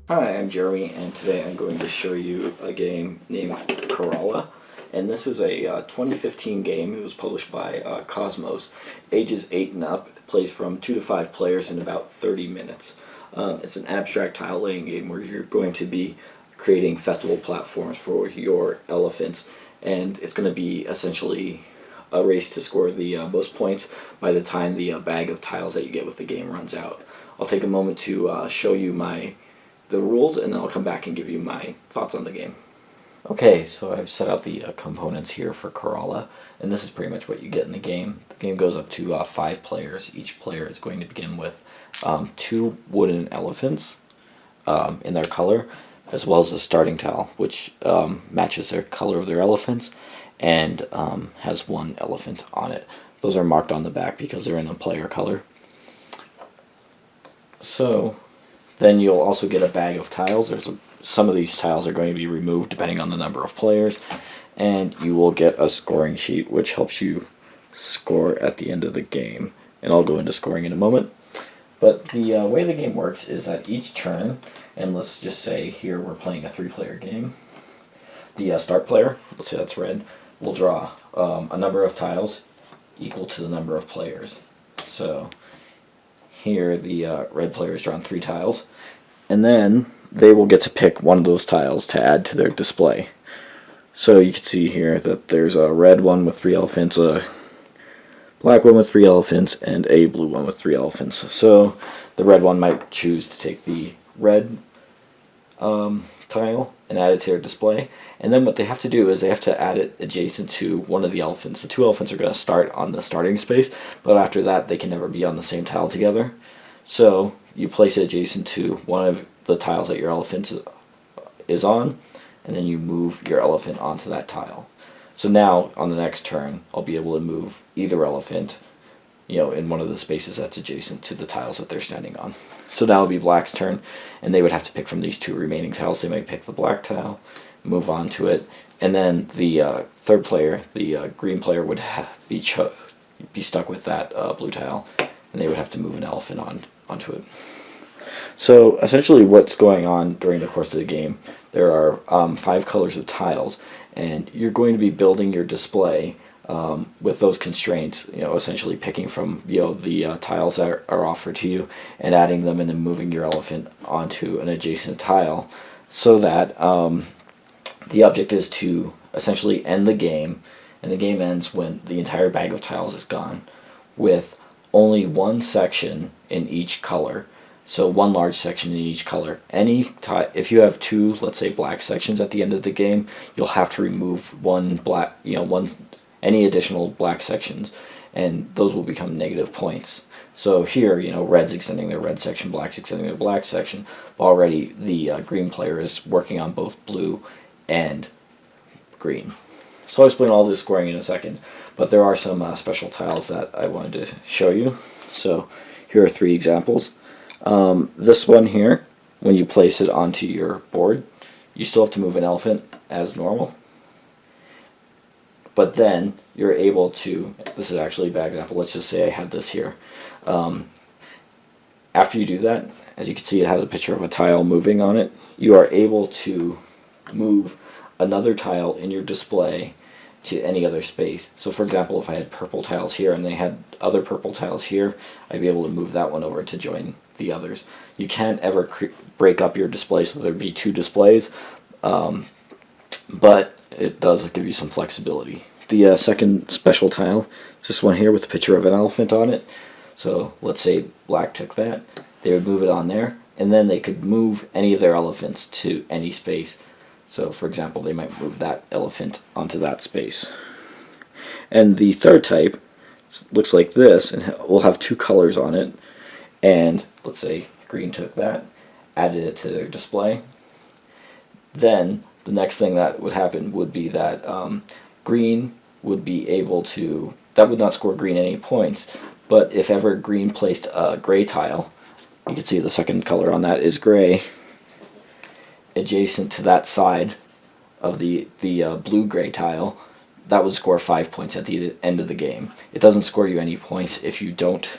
Hi, I'm Jeremy, and today I'm going to show you a game named Corolla. And this is a 2015 game. It was published by Cosmos. Ages 8 and up. It plays from 2 to 5 players in about 30 minutes. It's an abstract tile laying game where you're going to be creating festival platforms for your elephants. And it's going to be essentially a race to score the most points by the time the bag of tiles that you get with the game runs out. I'll take a moment to show you the rules, and then I'll come back and give you my thoughts on the game. Okay, so I've set out the components here for Corolla, and this is pretty much what you get in the game. The game goes up to 5 players. Each player is going to begin with 2 wooden elephants in their color, as well as a starting tile, which matches their color of their elephants, and has 1 elephant on it. Those are marked on the back because they're in a player color. So then you'll also get a bag of tiles. Some of these tiles are going to be removed depending on the number of players, and you will get a scoring sheet which helps you score at the end of the game. And I'll go into scoring in a moment. But the way the game works is that each turn, and let's just say here we're playing a 3-player game, the start player, let's say that's red, will draw a number of tiles equal to the number of players. So here the red player has drawn 3 tiles, and then they will get to pick one of those tiles to add to their display. So you can see here that there's a red one with 3 elephants, a black one with 3 elephants, and a blue one with 3 elephants. So the red one might choose to take the red tile and add it to their display, and then what they have to do is they have to add it adjacent to one of the elephants. The 2 elephants are going to start on the starting space, but after that they can never be on the same tile together. So you place it adjacent to one of the tiles that your elephant is on, and then you move your elephant onto that tile. So now on the next turn I'll be able to move either elephant in one of the spaces that's adjacent to the tiles that they're standing on. So now it'll be black's turn, and they would have to pick from these 2 remaining tiles. They might pick the black tile, move on to it, and then the third player, the green player, would be stuck with that blue tile, and they would have to move an elephant onto it. So essentially what's going on during the course of the game, there are 5 colors of tiles, and you're going to be building your display with those constraints, essentially picking from the tiles that are offered to you and adding them, and then moving your elephant onto an adjacent tile, so that the object is to essentially end the game, and the game ends when the entire bag of tiles is gone, with only 1 section in each color. So 1 large section in each color. If you have 2, let's say, black sections at the end of the game, you'll have to remove 1 black, any additional black sections, and those will become negative points. So here, red's extending their red section, black's extending their black section. Already the green player is working on both blue and green. So I'll explain all this scoring in a second, but there are some special tiles that I wanted to show you. So here are 3 examples. This one here, when you place it onto your board, you still have to move an elephant as normal. But then you're able to, this is actually a bad example, let's just say I had this here. After you do that, as you can see, it has a picture of a tile moving on it. You are able to move another tile in your display to any other space. So for example, if I had purple tiles here and they had other purple tiles here, I'd be able to move that one over to join the others. You can't ever break up your display so there'd be 2 displays, but it does give you some flexibility. The second special tile is this one here with a picture of an elephant on it. So let's say black took that, they would move it on there, and then they could move any of their elephants to any space. So for example, they might move that elephant onto that space. And the third type looks like this, and will have 2 colors on it, and let's say green took that, added it to their display. Then the next thing that would happen would be that green would be able to, that would not score green any points, but if ever green placed a gray tile, you can see the second color on that is gray, adjacent to that side of the blue-gray tile, that would score 5 points at the end of the game. It doesn't score you any points if you don't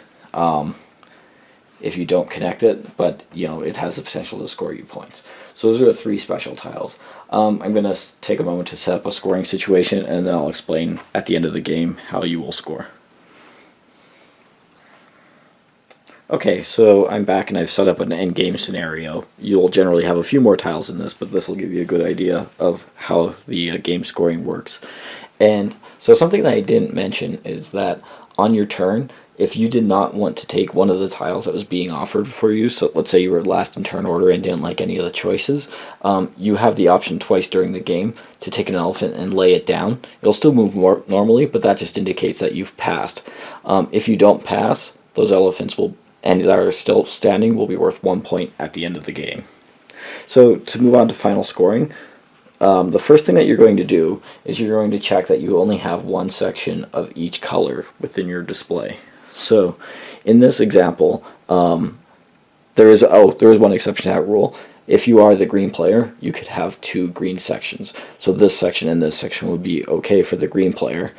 if you don't connect it, but it has the potential to score you points. So those are the 3 special tiles. I'm going to take a moment to set up a scoring situation, and then I'll explain at the end of the game how you will score. Okay, so I'm back and I've set up an end-game scenario. You'll generally have a few more tiles in this, but this will give you a good idea of how the game scoring works. And so something that I didn't mention is that on your turn, if you did not want to take one of the tiles that was being offered for you, so let's say you were last in turn order and didn't like any of the choices, you have the option twice during the game to take an elephant and lay it down. It'll still move more normally, but that just indicates that you've passed. If you don't pass, those elephants that are still standing will be worth 1 point at the end of the game. So to move on to final scoring, the first thing that you're going to do is you're going to check that you only have one section of each color within your display. So in this example, there is one exception to that rule. If you are the green player, you could have 2 green sections. So this section and this section would be okay for the green player.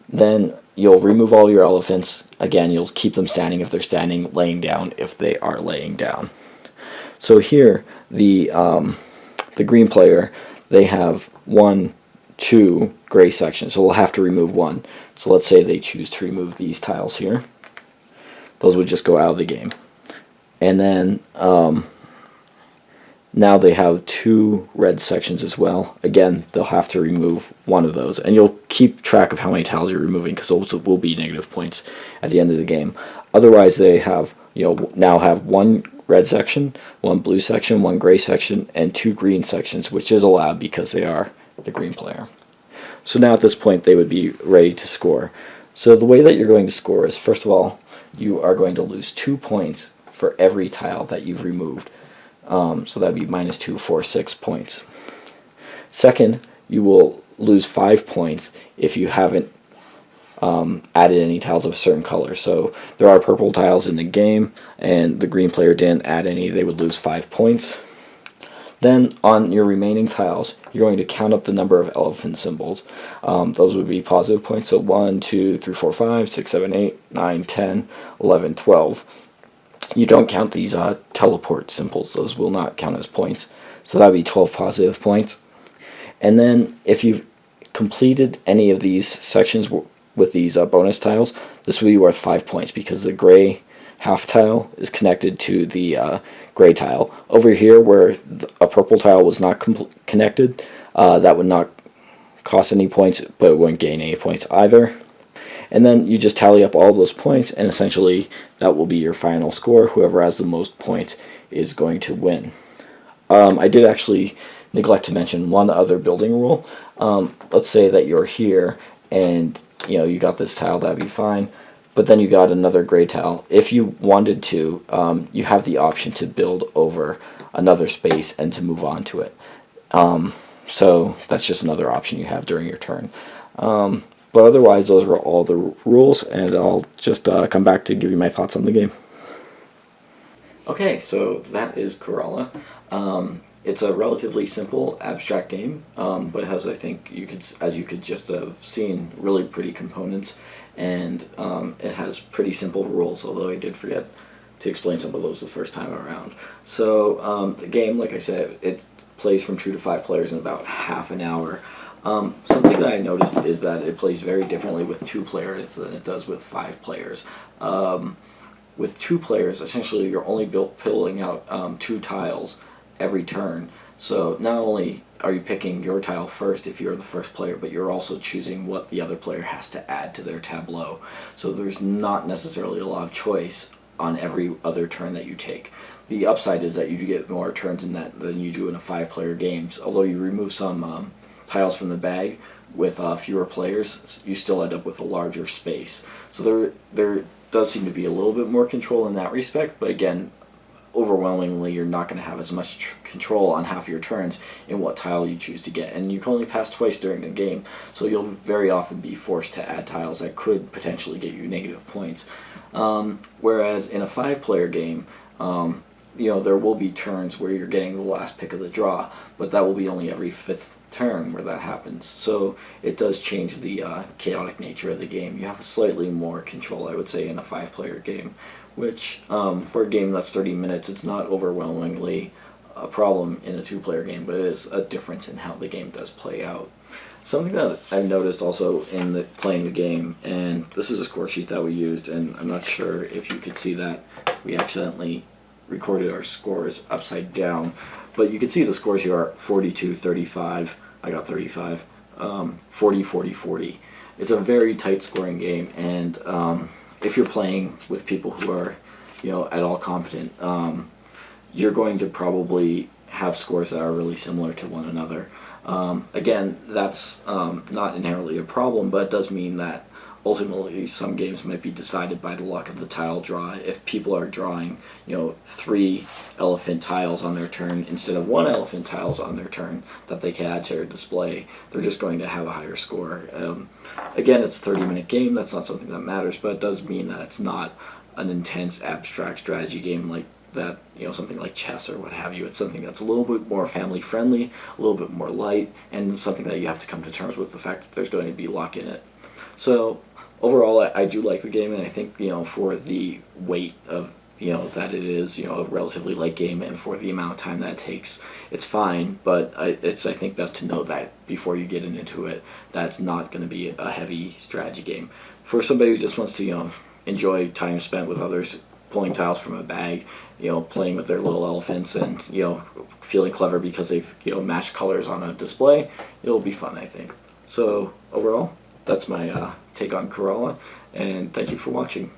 Then you'll remove all your elephants. Again, you'll keep them standing if they're standing, laying down if they are laying down. So here, the green player, they have 1, 2 gray sections, so we'll have to remove 1. So let's say they choose to remove these tiles here. Those would just go out of the game. And then now they have 2 red sections as well. Again, they'll have to remove 1 of those. And you'll keep track of how many tiles you're removing, because those will be negative points at the end of the game. Otherwise, they have now have 1 red section, 1 blue section, 1 gray section, and 2 green sections, which is allowed because they are the green player. So now at this point, they would be ready to score. So the way that you're going to score is, first of all, you are going to lose 2 points for every tile that you've removed. So that would be -2, 4, 6 points. Second, you will lose 5 points if you haven't added any tiles of a certain color. So there are purple tiles in the game, and the green player didn't add any, they would lose 5 points. Then on your remaining tiles, you're going to count up the number of elephant symbols. Those would be positive points, so 1, 2, 3, 4, 5, 6, 7, 8, 9, 10, 11, 12. You don't count these teleport symbols. Those will not count as points. So that would be 12 positive points. And then if you've completed any of these sections with these bonus tiles, this will be worth 5 points because the gray half tile is connected to the gray tile. Over here where a purple tile was not connected, that would not cost any points, but it wouldn't gain any points either. And then you just tally up all those points, and essentially that will be your final score. Whoever has the most points is going to win. I did actually neglect to mention one other building rule. Let's say that you're here and you got this tile, that'd be fine, but then you got another gray tile. If you wanted to, you have the option to build over another space and to move on to it. So that's just another option you have during your turn. But otherwise, those are all the rules, and I'll just come back to give you my thoughts on the game. Okay, so that is Corolla. It's a relatively simple, abstract game, but it has, I think, as you could just have seen, really pretty components, and it has pretty simple rules, although I did forget to explain some of those the first time around. So the game, like I said, it plays from 2 to 5 players in about half an hour. Something that I noticed is that it plays very differently with 2 players than it does with 5 players. With 2 players, essentially you're only filling out 2 tiles every turn. So not only are you picking your tile first if you're the first player, but you're also choosing what the other player has to add to their tableau. So there's not necessarily a lot of choice on every other turn that you take. The upside is that you do get more turns in that than you do in a 5-player game. Although you remove some tiles from the bag with fewer players, you still end up with a larger space. So there does seem to be a little bit more control in that respect, but again, overwhelmingly you're not going to have as much control on half your turns in what tile you choose to get, and you can only pass twice during the game, so you'll very often be forced to add tiles that could potentially get you negative points. Whereas in a 5-player game, there will be turns where you're getting the last pick of the draw, but that will be only every 5th turn where that happens. So it does change the chaotic nature of the game. You have slightly more control, I would say, in a 5-player game, which for a game that's 30 minutes, it's not overwhelmingly a problem in a two-player game, but it is a difference in how the game does play out. Something that I've noticed also in playing the game, and this is a score sheet that we used, and I'm not sure if you could see that we accidentally recorded our scores upside down, but you can see the scores here are 42, 35, I got 35, 40, 40, 40. It's a very tight scoring game, and if you're playing with people who are, at all competent, you're going to probably have scores that are really similar to one another. Again, that's not inherently a problem, but it does mean that ultimately some games might be decided by the luck of the tile draw. If people are drawing, 3 elephant tiles on their turn instead of 1 elephant tiles on their turn that they can add to their display, they're just going to have a higher score. Again, it's a 30-minute game. That's not something that matters, but it does mean that it's not an intense abstract strategy game like that, something like chess or what have you. It's something that's a little bit more family friendly, a little bit more light, and something that you have to come to terms with the fact that there's going to be luck in it. So overall, I do like the game, and I think, for the weight of, that it is, a relatively light game, and for the amount of time that it takes, it's fine, but it's, I think, best to know that before you get into it, that's not going to be a heavy strategy game. For somebody who just wants to, enjoy time spent with others, pulling tiles from a bag, playing with their little elephants, and, feeling clever because they've, matched colors on a display, it'll be fun, I think. So overall, that's my take on Corolla, and thank you for watching.